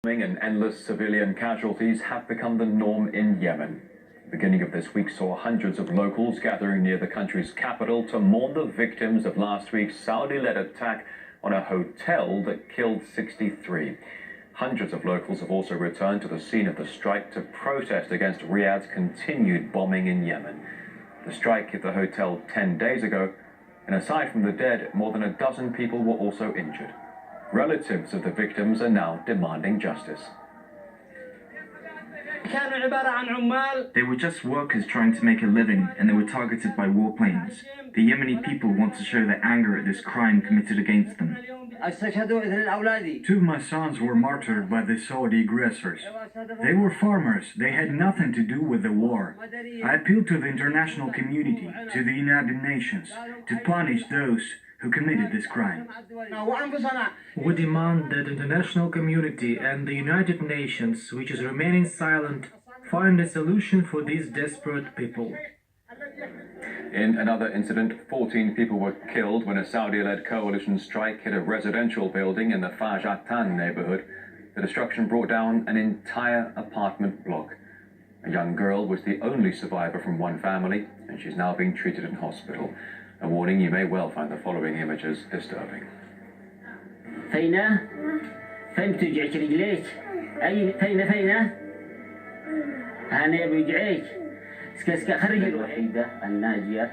And endless civilian casualties have become the norm in Yemen. The beginning of this week saw hundreds of locals gathering near the country's capital to mourn the victims of last week's Saudi-led attack on a hotel that killed 63. Hundreds of locals have also returned to the scene of the strike to protest against Riyadh's continued bombing in Yemen. The strike hit the hotel 10 days ago, and aside from the dead, more than a dozen people were also injured. Relatives of the victims are now demanding justice. They were just workers trying to make a living, and they were targeted by warplanes. The Yemeni people want to show their anger at this crime committed against them. 2 of my sons were martyred by the Saudi aggressors. They were farmers. They had nothing to do with the war. I appeal to the international community, to the United Nations, to punish those who committed this crime. We demand that the international community and the United Nations, which is remaining silent, find a solution for these desperate people. In another incident, 14 people were killed when a Saudi-led coalition strike hit a residential building in the Fajatan neighborhood. The destruction brought down an entire apartment block. A young girl was the only survivor from one family, and she's now being treated in hospital. A warning, you may well find the following images disturbing.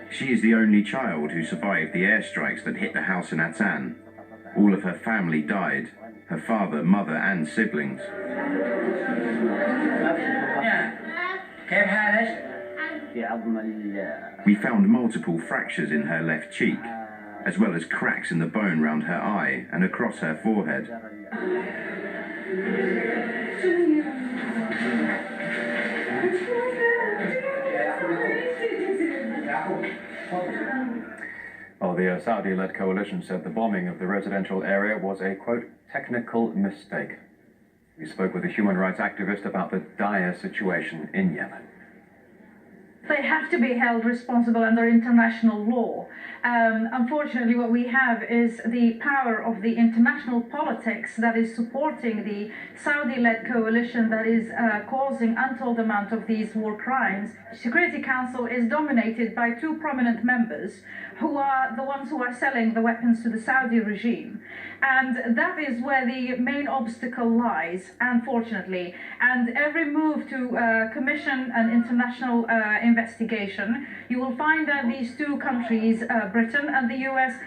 She is the only child who survived the airstrikes that hit the house in Atan. All of her family died, her father, mother and siblings. We found multiple fractures in her left cheek, as well as cracks in the bone round her eye and across her forehead. Well, the Saudi-led coalition said the bombing of the residential area was a, quote, technical mistake. We spoke with a human rights activist about the dire situation in Yemen. They have to be held responsible under international law. Unfortunately, what we have is the power of the international politics that is supporting the Saudi-led coalition that is causing untold amount of these war crimes. Security Council is dominated by 2 prominent members who are the ones who are selling the weapons to the Saudi regime. And that is where the main obstacle lies, unfortunately. And every move to commission an international investigation, you will find that these 2 countries, Britain and the US,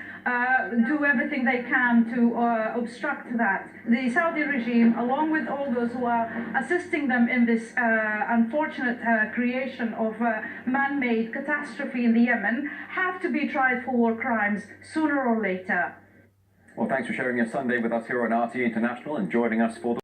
do everything they can to obstruct that. The Saudi regime, along with all those who are assisting them in this unfortunate creation of man-made catastrophe in the Yemen, have to be tried for war crimes sooner or later. Well, thanks for sharing your Sunday with us here on RT International and joining us for the